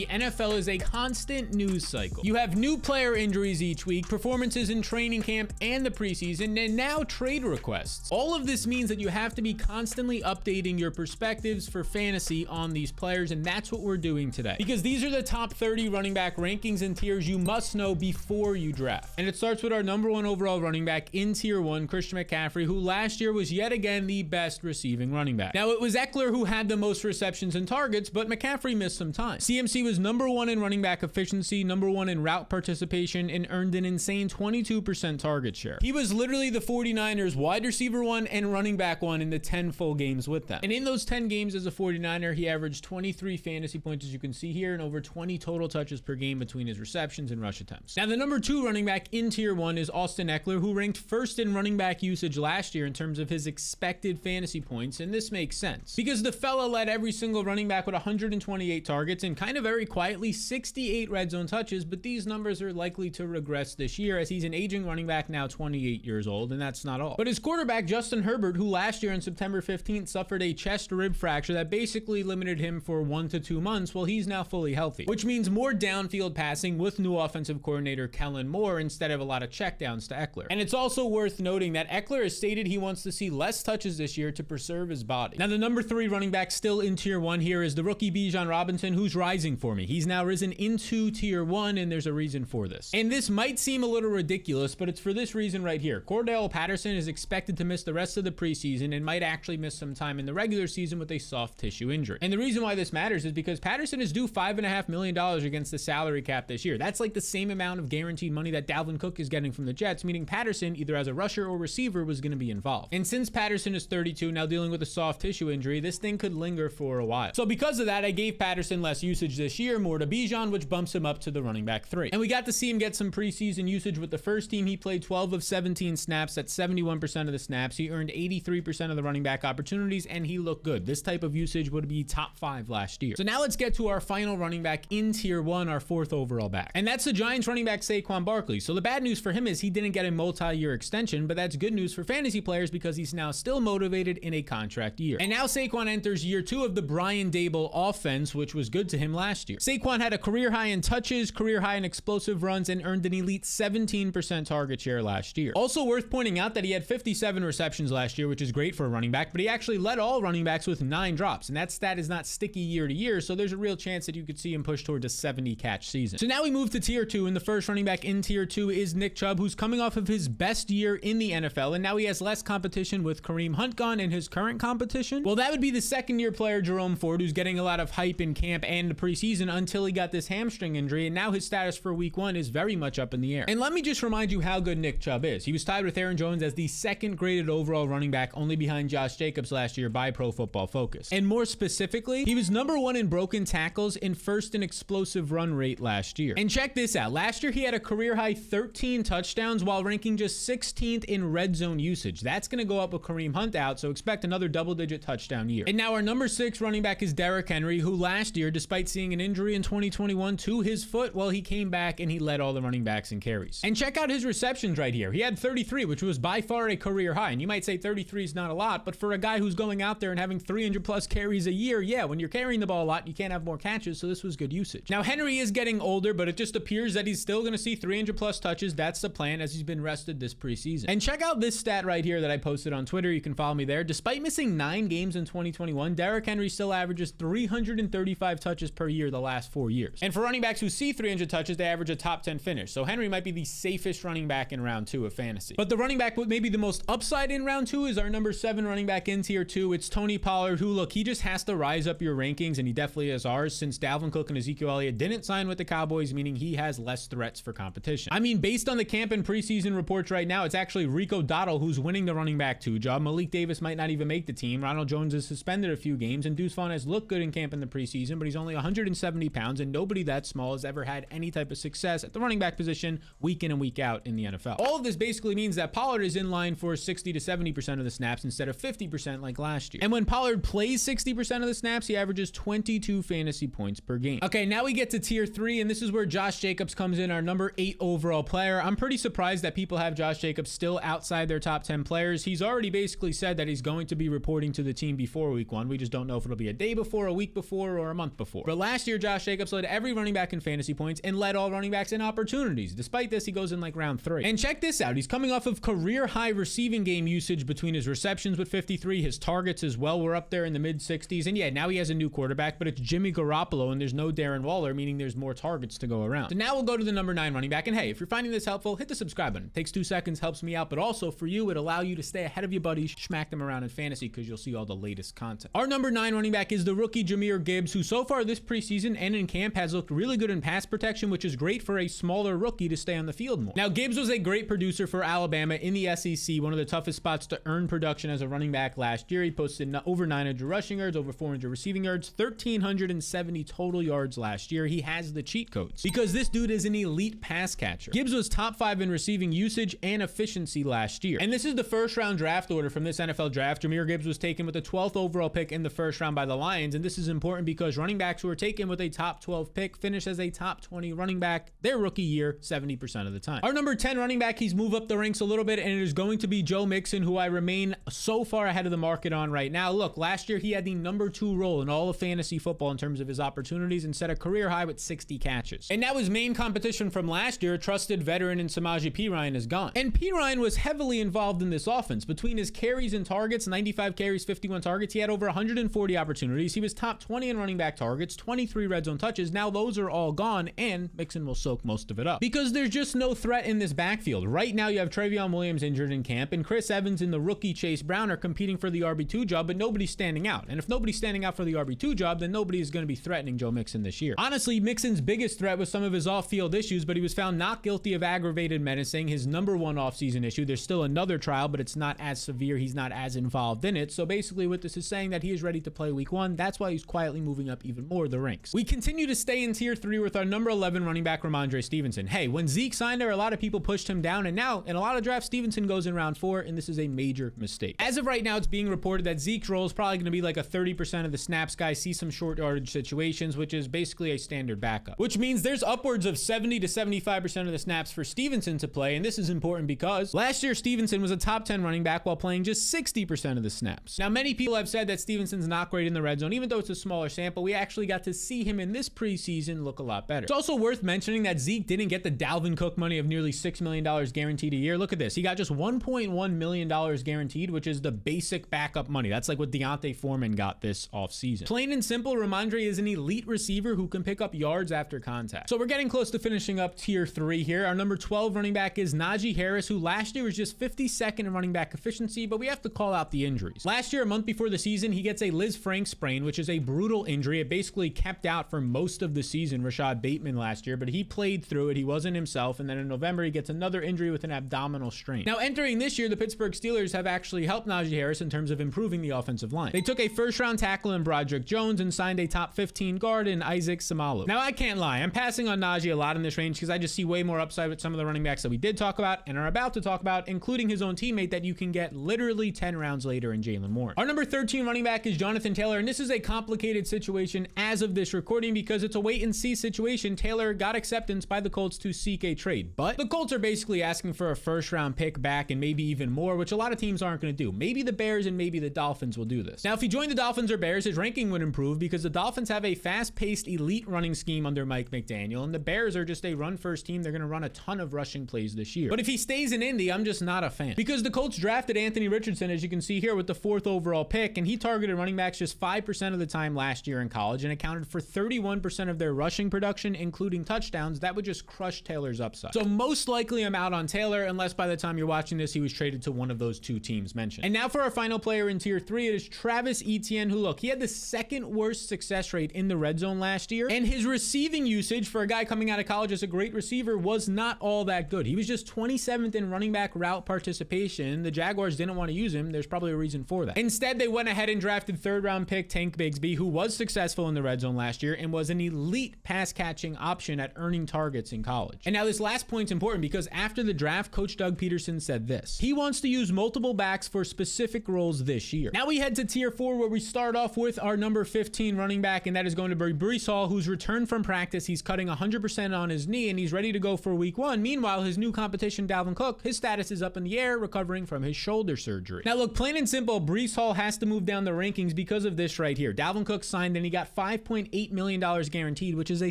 the NFL is a constant news cycle. You have new player injuries each week, performances in training camp and the preseason, and now trade requests. All of this means that you have to be constantly updating your perspectives for fantasy on these players, and that's what we're doing today. Because these are the top 30 running back rankings and tiers you must know before you draft. And it starts with our number 1 overall running back in tier 1, Christian McCaffrey, who last year was yet again the best receiving running back. Now, it was Eckler who had the most receptions and targets, but McCaffrey missed some time. CMC was number 1 in running back efficiency, number 1 in route participation, and earned an insane 22% target share. He was literally the 49ers wide receiver 1 and running back 1 in the 10 full games with them. And in those 10 games as a 49er, he averaged 23 fantasy points, as you can see here, and over 20 total touches per game between his receptions and rush attempts. Now, the number 2 running back in tier 1 is Austin Eckler, who ranked first in running back usage last year in terms of his expected fantasy points, and this makes sense because the fella led every single running back with 128 targets and kind of very quietly 68 red zone touches, but these numbers are likely to regress this year as he's an aging running back now 28 years old, and that's not all. But his quarterback Justin Herbert, who last year on September 15th suffered a chest rib fracture that basically limited him for 1 to 2 months, well, he's now fully healthy, which means more downfield passing with new offensive coordinator Kellen Moore instead of a lot of checkdowns to Eckler. And it's also worth noting that Eckler has stated he wants to see less touches this year to preserve his body. Now, the number 3 running back still in tier 1 here is the rookie Bijan Robinson, who's rising for me. He's now risen into tier 1, and there's a reason for this. And this might seem a little ridiculous, but it's for this reason right here. Cordell Patterson is expected to miss the rest of the preseason and might actually miss some time in the regular season with a soft tissue injury. And the reason why this matters is because Patterson is due $5.5 million against the salary cap this year. That's like the same amount of guaranteed money that Dalvin Cook is getting from the Jets, meaning Patterson, either as a rusher or receiver, was going to be involved. And since Patterson is 32, now dealing with a soft tissue injury, this thing could linger for a while. So because of that, I gave Patterson less usage this year, more to Bijan, which bumps him up to the running back 3. And we got to see him get some preseason usage with the first team. He played 12 of 17 snaps at 71% of the snaps. He earned 83% of the running back opportunities, and he looked good. This type of usage would be top 5 last year. So now let's get to our final running back in tier 1, our 4th overall back. And that's the Giants running back Saquon Barkley. So the bad news for him is he didn't get a multi-year extension, but that's good news for fantasy players because he's now still motivated in a contract year. And now Saquon enters year 2 of the Brian Daboll offense, which was good to him last year. Saquon had a career high in touches, career high in explosive runs, and earned an elite 17% target share last year. Also worth pointing out that he had 57 receptions last year, which is great for a running back, but he actually led all running backs with 9 drops, and that stat is not sticky year to year, so there's a real chance that you could see him push towards a 70 catch season. So now we move to tier 2, and the first running back in tier 2 is Nick Chubb, who's coming off of his best year in the NFL, and now he has less competition with Kareem Hunt gone in his current competition. Well, that would be the second-year player Jerome Ford, who's getting a lot of hype in camp and the preseason until he got this hamstring injury, and now his status for week 1 is very much up in the air. And let me just remind you how good Nick Chubb is. He was tied with Aaron Jones as the 2nd graded overall running back, only behind Josh Jacobs last year by Pro Football Focus. And more specifically, he was number 1 in broken tackles and 1st in explosive run rate last year. And check this out. Last year, he had a career high 13 touchdowns while ranking just 16th in red zone usage. That's going to go up with Kareem Hunt out, so expect another double-digit touchdown year. And now our number 6 running back is Derrick Henry, who last year, despite seeing an injury in 2021 to his foot, well, he came back and he led all the running backs in carries. And check out his receptions right here. He had 33, which was by far a career high. And you might say 33 is not a lot, but for a guy who's going out there and having 300 plus carries a year, yeah, when you're carrying the ball a lot, you can't have more catches, so this was good usage. Now, Henry is getting older, but it just appears that he's still going to see 300 plus touches. That's the plan as he's been rested this preseason. And check out this stat right here that I posted on Twitter. You can follow me there. Despite missing 9 games in 2021, Derrick Henry still averages 335 touches per year the last 4 years. And for running backs who see 300 touches, they average a top 10 finish. So Henry might be the safest running back in round 2 of fantasy. But the running back with maybe the most upside in round 2 is our number 7 running back in tier 2. It's Tony Pollard, who, look, he just has to rise up your rankings, and he definitely is ours since Dalvin Cook and Ezekiel Elliott didn't sign with the Cowboys, meaning he has less threats for competition. I mean, based on the camp and preseason reports right now, it's actually Rico Dottle who's winning the running back 2 job. Malik Davis might not even make the team. Ronald Jones is suspended a few games, and Deuce Vaughn has looked good in camp in the preseason, but he's only 170 pounds, and nobody that small has ever had any type of success at the running back position week in and week out in the NFL. All of this basically means that Pollard is in line for 60 to 70% of the snaps instead of 50% like last year. And when Pollard plays 60% of the snaps, he averages 22 fantasy points per game. Okay, now we get to tier 3, and this is where Josh Jacobs comes in, our number 8 overall player. I'm pretty surprised that people have Josh Jacobs still outside their top 10 players. He's already basically said that he's going to be reporting to the team before week 1. We just don't know if it'll be a day before, a week before, or a month before. But last year, year, Josh Jacobs led every running back in fantasy points and led all running backs in opportunities. Despite this, he goes in like round 3. And check this out. He's coming off of career high receiving game usage between his receptions with 53, his targets as well were up there in the mid 60s. And yeah, now he has a new quarterback, but it's Jimmy Garoppolo and there's no Darren Waller, meaning there's more targets to go around. So now we'll go to the number 9 running back. And hey, if you're finding this helpful, hit the subscribe button. It takes 2 seconds, helps me out, but also for you, it'll allow you to stay ahead of your buddies, smack them around in fantasy because you'll see all the latest content. Our number 9 running back is the rookie Jahmyr Gibbs, who so far this preseason and in camp has looked really good in pass protection, which is great for a smaller rookie to stay on the field more. Now, Gibbs was a great producer for Alabama in the SEC, one of the toughest spots to earn production as a running back last year. He posted over 900 rushing yards, over 400 receiving yards, 1,370 total yards last year. He has the cheat codes because this dude is an elite pass catcher. Gibbs was top 5 in receiving usage and efficiency last year. And this is the first round draft order from this NFL draft. Jahmyr Gibbs was taken with the 12th overall pick in the first round by the Lions. And this is important because running backs who are taken with a top 12 pick finish as a top 20 running back their rookie year 70% of the time. Our number 10 running back, he's moved up the ranks a little bit, and it is going to be Joe Mixon, who I remain so far ahead of the market on right now. Look, last year he had the number 2 role in all of fantasy football in terms of his opportunities and set a career high with 60 catches. And now his main competition from last year, trusted veteran in Samaje Perine, is gone. And Perine was heavily involved in this offense. Between his carries and targets, 95 carries, 51 targets, he had over 140 opportunities. He was top 20 in running back targets, 23 red zone touches. Now those are all gone, and Mixon will soak most of it up because there's just no threat in this backfield. Right now you have Trevion Williams injured in camp, and Chris Evans and the rookie Chase Brown are competing for the RB2 job, but nobody's standing out. And if nobody's standing out for the RB2 job, then nobody is going to be threatening Joe Mixon this year. Honestly, Mixon's biggest threat was some of his off-field issues, but he was found not guilty of aggravated menacing, his number 1 off-season issue. There's still another trial, but it's not as severe. He's not as involved in it. So basically what this is saying that he is ready to play week 1. That's why he's quietly moving up even more the ranks. We continue to stay in tier 3 with our number 11 running back, Ramondre Stevenson. Hey, when Zeke signed there, a lot of people pushed him down, and now in a lot of drafts, Stevenson goes in round 4, and this is a major mistake. As of right now, it's being reported that Zeke's role is probably going to be like a 30% of the snaps guy, see some short yardage situations, which is basically a standard backup, which means there's upwards of 70 to 75% of the snaps for Stevenson to play. And this is important because last year Stevenson was a top 10 running back while playing just 60% of the snaps. Now, many people have said that Stevenson's not great in the red zone, even though it's a smaller sample. We actually got to see him in this preseason look a lot better. It's also worth mentioning that Zeke didn't get the Dalvin Cook money of nearly $6 million guaranteed a year. Look at this. He got just $1.1 million guaranteed, which is the basic backup money. That's like what Deontay Foreman got this offseason. Plain and simple, Ramondre is an elite receiver who can pick up yards after contact. So we're getting close to finishing up tier 3 here. Our number 12 running back is Najee Harris, who last year was just 52nd in running back efficiency, but we have to call out the injuries. Last year, a month before the season, he gets a Liz Frank sprain, which is a brutal injury. It basically kept out for most of the season Rashad Bateman last year, but he played through it. He wasn't himself. And then in November, he gets another injury with an abdominal strain. Now, entering this year, the Pittsburgh Steelers have actually helped Najee Harris in terms of improving the offensive line. They took a first-round tackle in Broderick Jones and signed a top 15 guard in Isaac Samalu. Now, I can't lie. I'm passing on Najee a lot in this range because I just see way more upside with some of the running backs that we did talk about and are about to talk about, including his own teammate that you can get literally 10 rounds later in Jaylen Warren. Our number 13 running back is Jonathan Taylor, and this is a complicated situation as of this recording because it's a wait-and-see situation. Taylor got acceptance by the Colts to seek a trade, but the Colts are basically asking for a first-round pick back and maybe even more, which a lot of teams aren't going to do. Maybe the Bears and maybe the Dolphins will do this. Now, if he joined the Dolphins or Bears, his ranking would improve because the Dolphins have a fast-paced elite running scheme under Mike McDaniel, and the Bears are just a run-first team. They're going to run a ton of rushing plays this year. But if he stays in Indy, I'm just not a fan because the Colts drafted Anthony Richardson, as you can see here, with the 4th overall pick, and he targeted running backs just 5% of the time last year in college and accounted for 31% of their rushing production, including touchdowns. That would just crush Taylor's upside. So most likely I'm out on Taylor, unless by the time you're watching this, he was traded to one of those 2 teams mentioned. And now for our final player in tier 3, it is Travis Etienne, who, look, he had the 2nd worst success rate in the red zone last year, and his receiving usage for a guy coming out of college as a great receiver was not all that good. He was just 27th in running back route participation. The Jaguars didn't want to use him. There's probably a reason for that. Instead, they went ahead and drafted 3rd-round pick Tank Bigsby, who was successful in the red zone last year and was an elite pass-catching option at earning targets in college. And now this last point's important because after the draft, Coach Doug Peterson said this. He wants to use multiple backs for specific roles this year. Now we head to tier 4, where we start off with our number 15 running back, and that is going to be Breece Hall, who's returned from practice. He's cutting 100% on his knee, and he's ready to go for week 1. Meanwhile, his new competition, Dalvin Cook, his status is up in the air, recovering from his shoulder surgery. Now look, plain and simple, Breece Hall has to move down the rankings because of this right here. Dalvin Cook signed and he got $5.8 $8 million guaranteed, which is a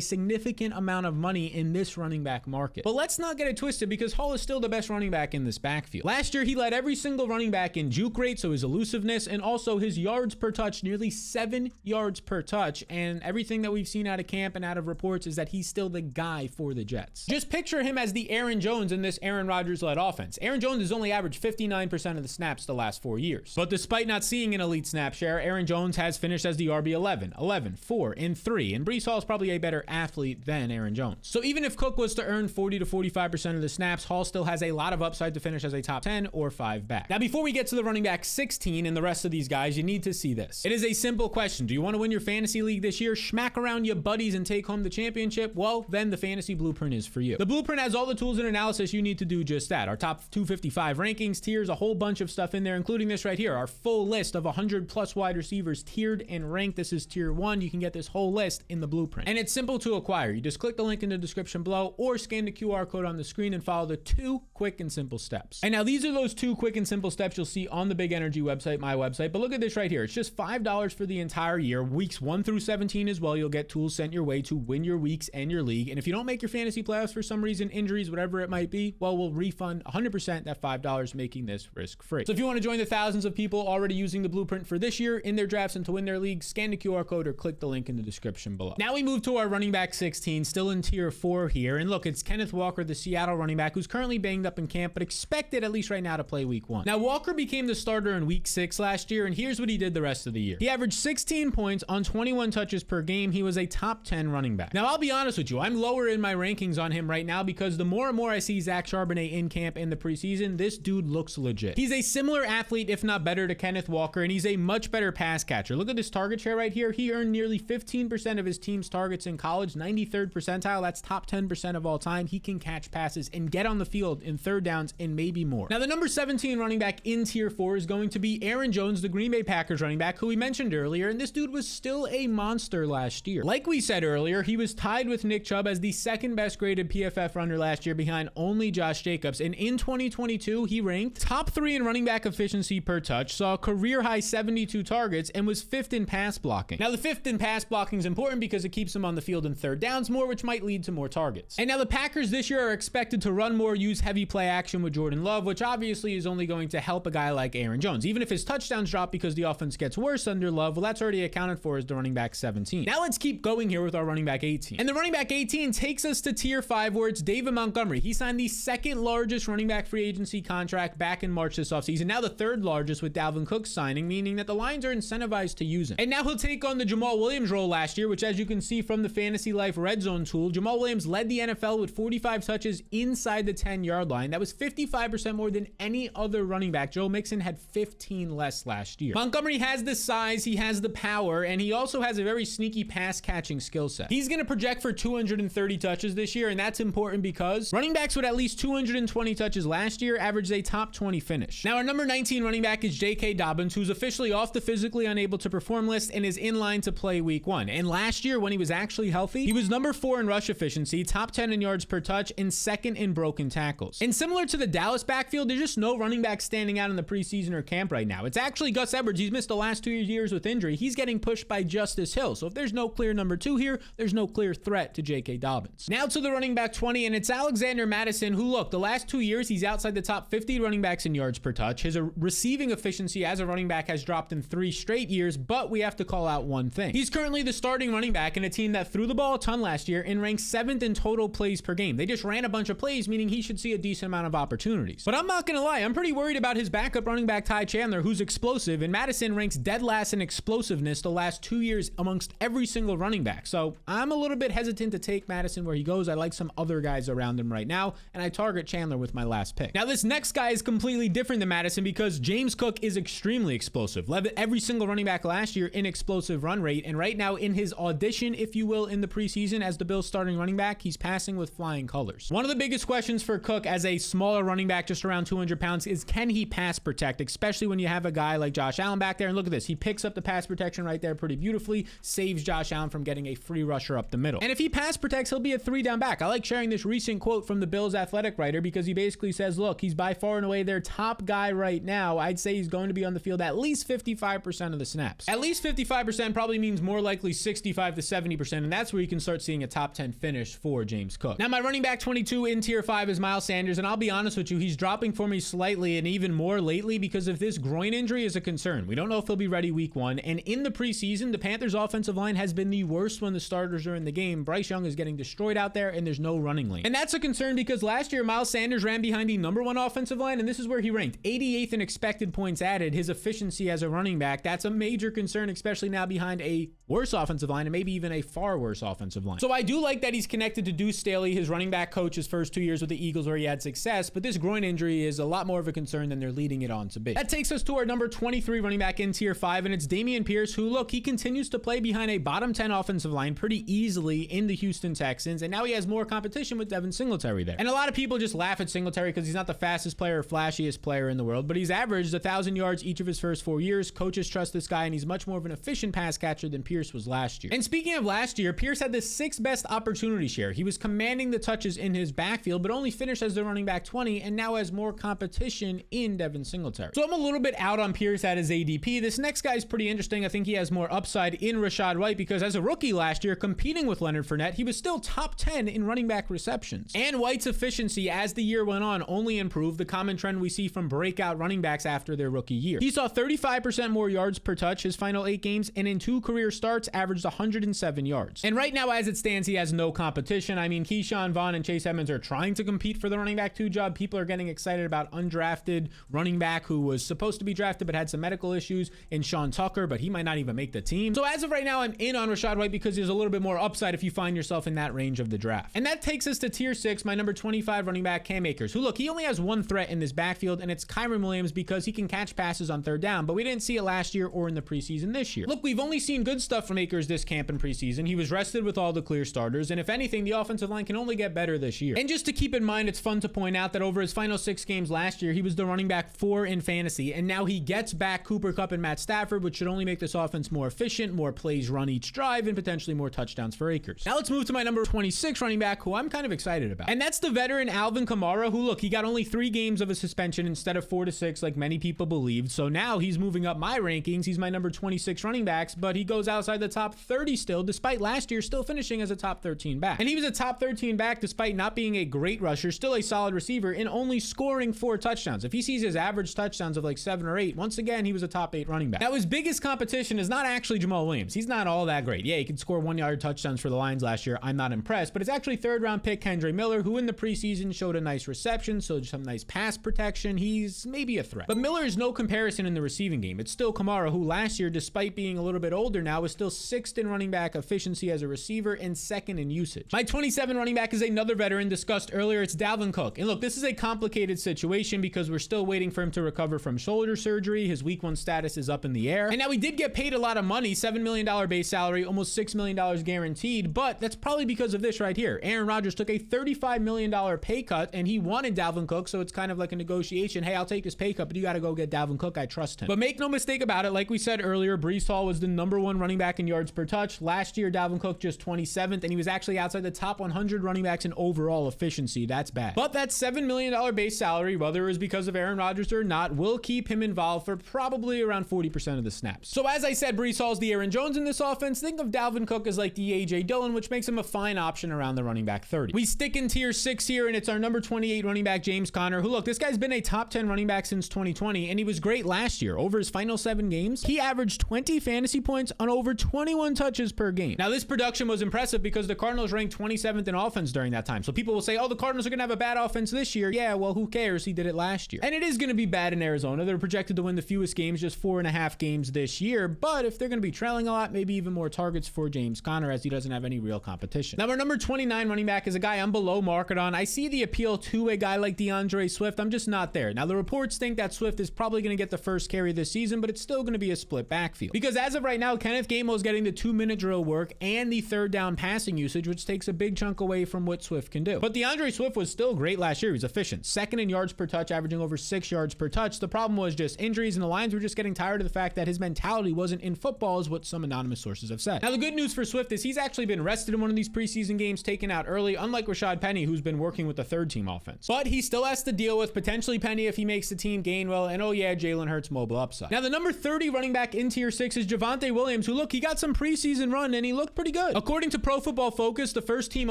significant amount of money in this running back market. But let's not get it twisted, because Hall is still the best running back in this backfield. Last year, he led every single running back in juke rate, so his elusiveness, and also his yards per touch, nearly 7 yards per touch. And everything that we've seen out of camp and out of reports is that he's still the guy for the Jets. Just picture him as the Aaron Jones in this Aaron Rodgers-led offense. Aaron Jones has only averaged 59% of the snaps the last 4 years. But despite not seeing an elite snap share, Aaron Jones has finished as the RB 11, 11, 4, and 3. And Breece Hall is probably a better athlete than Aaron Jones. So even if Cook was to earn 40 to 45% of the snaps, Hall still has a lot of upside to finish as a top 10 or 5 back. Now, before we get to the running back 16 and the rest of these guys, you need to see this. It is a simple question. Do you want to win your fantasy league this year, smack around your buddies, and take home the championship? Well, then the Fantasy Blueprint is for you. The Blueprint has all the tools and analysis you need to do just that. Our top 255 rankings, tiers, a whole bunch of stuff in there, including this right here, our full list of 100 plus wide receivers tiered and ranked. This is tier 1. You can get this whole list in the Blueprint. And it's simple to acquire. You just click the link in the description below or scan the QR code on the screen and follow the 2 quick and simple steps. And now these are those 2 quick and simple steps you'll see on the Big Energy website, my website. But look at this right here. It's just $5 for the entire year. Weeks 1 through 17 as well. You'll get tools sent your way to win your weeks and your league. And if you don't make your fantasy playoffs for some reason, injuries, whatever it might be, well, we'll refund 100% that $5, making this risk-free. So if you want to join the thousands of people already using the Blueprint for this year in their drafts and to win their league, scan the QR code or click the link in the description below. Now we move to our running back 16, still in tier 4 here. And look, it's Kenneth Walker, the Seattle running back, who's currently banged up in camp, but expected at least right now to play week 1. Now, Walker became the starter in week 6 last year, and here's what he did the rest of the year. He averaged 16 points on 21 touches per game. He was a top 10 running back. Now, I'll be honest with you, I'm lower in my rankings on him right now because the more and more I see Zach Charbonnet in camp in the preseason, this dude looks legit. He's a similar athlete, if not better, to Kenneth Walker, and he's a much better pass catcher. Look at this target share right here. He earned nearly 15% of his team's targets in college, 93rd percentile. That's top 10% of all time. He can catch passes and get on the field in third downs and maybe more. Now, the number 17 running back in tier 4 is going to be Aaron Jones, the Green Bay Packers running back, who we mentioned earlier, and this dude was still a monster last year. Like we said earlier, he was tied with Nick Chubb as the second best graded PFF runner last year behind only Josh Jacobs, and in 2022, he ranked top 3 in running back efficiency per touch, saw a career high 72 targets, and was 5th in pass blocking. Now, the 5th in pass blocking is important because it keeps him on the field in third downs more, which might lead to more targets. And now the Packers this year are expected to run more, use heavy play action with Jordan Love, which obviously is only going to help a guy like Aaron Jones. Even if his touchdowns drop because the offense gets worse under Love, well, that's already accounted for as the running back 17. Now let's keep going here with our running back 18. And the running back 18 takes us to tier 5, where it's David Montgomery. He signed the second largest running back free agency contract back in March this offseason, now the third largest with Dalvin Cook signing, meaning that the Lions are incentivized to use him. And now he'll take on the Jamal Williams role last year, which, as you can see from the Fantasy Life Red Zone tool, Jamal Williams led the NFL with 45 touches inside the 10-yard line. That was 55% more than any other running back. Joe Mixon had 15 less last year. Montgomery has the size, he has the power, and he also has a very sneaky pass-catching skill set. He's going to project for 230 touches this year, and that's important because running backs with at least 220 touches last year averaged a top 20 finish. Now, our number 19 running back is J.K. Dobbins, who's officially off the physically unable to perform list and is in line to play week 1. And last year, when he was actually healthy, he was number 4 in rush efficiency, top 10 in yards per touch, and 2nd in broken tackles. And similar to the Dallas backfield, there's just no running back standing out in the preseason or camp right now. It's actually Gus Edwards. He's missed the last 2 years with injury. He's getting pushed by Justice Hill. So if there's no clear number 2 here, there's no clear threat to J.K. Dobbins. Now to the running back 20, and it's Alexander Mattison, who, look, the last 2 years, he's outside the top 50 running backs in yards per touch. His receiving efficiency as a running back has dropped in 3 straight years, but we have to call out one thing. He's currently the starting running back in a team that threw the ball a ton last year and ranked 7th in total plays per game. They just ran a bunch of plays, meaning he should see a decent amount of opportunities. But I'm not going to lie, I'm pretty worried about his backup running back Ty Chandler, who's explosive, and Mattison ranks dead last in explosiveness the last 2 years amongst every single running back. So I'm a little bit hesitant to take Mattison where he goes. I like some other guys around him right now, and I target Chandler with my last pick. Now, this next guy is completely different than Mattison because James Cook is extremely explosive. Led every single running back last year in explosive run rate, and right now in his audition, if you will, in the preseason as the Bills starting running back, he's passing with flying colors. One of the biggest questions for Cook as a smaller running back, just around 200 pounds, is can he pass protect, especially when you have a guy like Josh Allen back there. And look at this, he picks up the pass protection right there pretty beautifully, saves Josh Allen from getting a free rusher up the middle. And if he pass protects, he'll be a 3-down back. I like sharing this recent quote from the Bills athletic writer because he basically says, look, he's by far and away their top guy right now. I'd say he's going to be on the field at least 55% of the snaps. At least 55% probably means more likely 65 to 70%, and that's where you can start seeing a top 10 finish for James Cook. Now, my running back 22 in tier 5 is Miles Sanders, and I'll be honest with you, he's dropping for me slightly and even more lately because of this groin injury is a concern. We don't know if he'll be ready week 1, and in the preseason, the Panthers' offensive line has been the worst when the starters are in the game. Bryce Young is getting destroyed out there, and there's no running lane. And that's a concern because last year, Miles Sanders ran behind the number 1 offensive line, and this is where he ranked 88th in expected points added. His efficiency as a running back, that's a major concern, especially now behind a worse offensive line and maybe even a far worse offensive line. So I do like that he's connected to Deuce Staley, his running back coach, his first 2 years with the Eagles where he had success, but this groin injury is a lot more of a concern than they're leading it on to be. That takes us to our number 23 running back in tier 5, and it's Dameon Pierce, who, look, he continues to play behind a bottom 10 offensive line pretty easily in the Houston Texans, and now he has more competition with Devin Singletary there. And a lot of people just laugh at Singletary because he's not the fastest player or flashiest player in the world, but he's averaged 1,000 yards each of his first 4 years. Coaches trust this guy, and he's much more of an efficient pass catcher than Pierce was last year. And speaking of last year, Pierce had the 6th best opportunity share. He was commanding the touches in his backfield, but only finished as the running back 20, and now has more competition in Devin Singletary. So I'm a little bit out on Pierce at his ADP. This next guy is pretty interesting. I think he has more upside in Rachaad White because as a rookie last year, competing with Leonard Fournette, he was still top 10 in running back receptions. And White's efficiency as the year went on only improved, the common trend we see from breakout running backs after their rookie year. He saw 35% more yards per touch his final 8 games, and in 2 career starts averaged 107 yards. And right now, as it stands, he has no competition. I mean, Keyshawn Vaughn and Chase Edmonds are trying to compete for the running back 2 job. People are getting excited about undrafted running back who was supposed to be drafted but had some medical issues in Sean Tucker, but he might not even make the team. So as of right now, I'm in on Rachaad White because there's a little bit more upside if you find yourself in that range of the draft. And that takes us to tier 6, my number 25 running back, Cam Akers, who, look, he only has 1 threat in this backfield, and it's Kyren Williams because he can catch passes on 3rd down, but we didn't see it last year or in the preseason this year. Look, we've only seen good stuff from Akers this camp and preseason. He was rested with all the clear starters, and if anything, the offensive line can only get better this year. And just to keep in mind, it's fun to point out that over his final 6 games last year, he was the running back 4 in fantasy, and now he gets back Cooper Kupp and Matt Stafford, which should only make this offense more efficient, more plays run each drive, and potentially more touchdowns for Akers. Now let's move to my number 26 running back, who I'm kind of excited about. And that's the veteran Alvin Kamara, who, look, he got only 3 games of a suspension instead of 4 to 6 like many people believed. So now he's moving up my rankings. He's my number 26 running backs, but he goes outside the top 30 still, despite last year still finishing as a top 13 back. And he was a top 13 back despite not being a great rusher, still a solid receiver, and only scoring 4 touchdowns. If he sees his average touchdowns of like 7 or 8, once again, he was a top 8 running back. Now, his biggest competition is not actually Jamal Williams. He's not all that great. Yeah, he could score 1-yard touchdowns for the Lions last year. I'm not impressed, but it's actually 3rd round pick Kendre Miller, who in the preseason showed a nice reception, so some nice pass protection. He's maybe a threat. But Miller is no comparison in the receiving game. It's still Kamara, who last year, despite being a little bit older now, was still 6th in running back efficiency as a receiver and 2nd in usage. My 27 running back is another veteran discussed earlier. It's Dalvin Cook. And look, this is a complicated situation because we're still waiting for him to recover from shoulder surgery. His week 1 status is up in the air. And now he did get paid a lot of money, $7 million base salary, almost $6 million guaranteed, but that's probably because of this right here. Aaron Rodgers took a $35 million pay cut and he wanted Dalvin Cook, so it's kind of like a negotiation. Hey, I'll take this pay cut, but you got to go get Dalvin Cook. I trust him. But make no mistake about it, like we said earlier, Breece Hall was the number 1 running back in yards per touch. Last year, Dalvin Cook just 27th, and he was actually outside the top 100 running backs in overall efficiency. That's bad. But that $7 million base salary, whether it was because of Aaron Rodgers or not, will keep him involved for probably around 40% of the snaps. So as I said, Breece Hall's the Aaron Jones in this offense. Think of Dalvin Cook as like the A.J. Dillon, which makes him a fine option around the running back 30. We stick in tier 6 here, and it's our number 28 running back, James Conner, who, look, this guy's been a top 10 running back since 2020, and he was great last year. Over his final 7 games, he averaged 20 fantasy points on over 21 touches per game. Now, this production was impressive because the Cardinals ranked 27th in offense during that time. So people will say, oh, the Cardinals are going to have a bad offense this year. Yeah, well, who cares? He did it last year. And it is going to be bad in Arizona. They're projected to win the fewest games, just 4.5 games this year. But if they're going to be trailing a lot, maybe even more targets for James Conner, as he doesn't have any real competition. Now, our number 29 running back is a guy I'm below market on. I see the appeal to a guy like DeAndre Swift. I'm just not there. Now, the reports think that Swift is probably going to get the first carry this season, but it's still going to be a split backfield. Because as of right now, Kenneth Gainwell is getting the 2-minute drill work and the 3rd down passing usage, which takes a big chunk away from what Swift can do. But DeAndre Swift was still great last year. He was efficient. 2nd in yards per touch, averaging over 6 yards per touch. The problem was just injuries, and the Lions were just getting tired of the fact that his mentality wasn't in football, is what some anonymous sources have said. Now, the good news for Swift is he's actually been rested in one of these preseason games, taken out early, unlike Rashad Penny, who's been working with the 3rd-team offense. But he still has to deal with potentially Penny if he makes the team, Gainwell, and oh yeah, Jalen Hurts mobile upside. Now, the number 30 running back in tier 6 is Javonte Williams, who, look, he got some some preseason run, and he looked pretty good. According to Pro Football Focus, the first team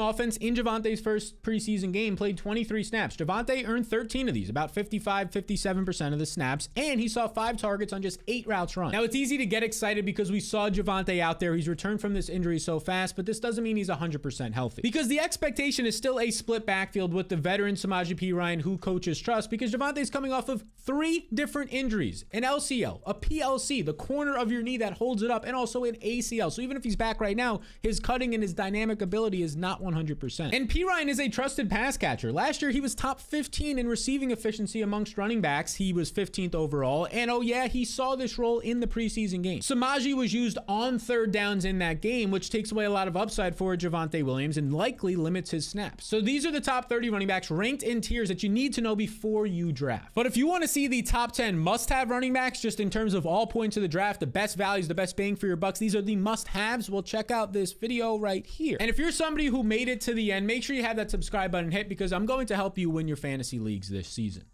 offense in Javonte's first preseason game played 23 snaps. Javonte earned 13 of these, about 57% of the snaps, and he saw 5 targets on just 8 routes run. Now, it's easy to get excited because we saw Javonte out there. He's returned from this injury so fast, but this doesn't mean he's 100% healthy, because the expectation is still a split backfield with the veteran Samaje Perine, who coaches trust, because Javonte's coming off of 3 different injuries: an LCL, a PLC, the corner of your knee that holds it up, and also an ACL. So even if he's back right now, his cutting and his dynamic ability is not 100%. And Perine is a trusted pass catcher. Last year, he was top 15 in receiving efficiency amongst running backs. He was 15th overall. And oh yeah, he saw this role in the preseason game. Samaje was used on 3rd downs in that game, which takes away a lot of upside for Javonte Williams and likely limits his snaps. So these are the top 30 running backs ranked in tiers that you need to know before you draft. But if you want to see the top 10 must-have running backs, just in terms of all points of the draft, the best values, the best bang for your bucks, these are the must-haves, well, check out this video right here. And if you're somebody who made it to the end, make sure you have that subscribe button hit, because I'm going to help you win your fantasy leagues this season.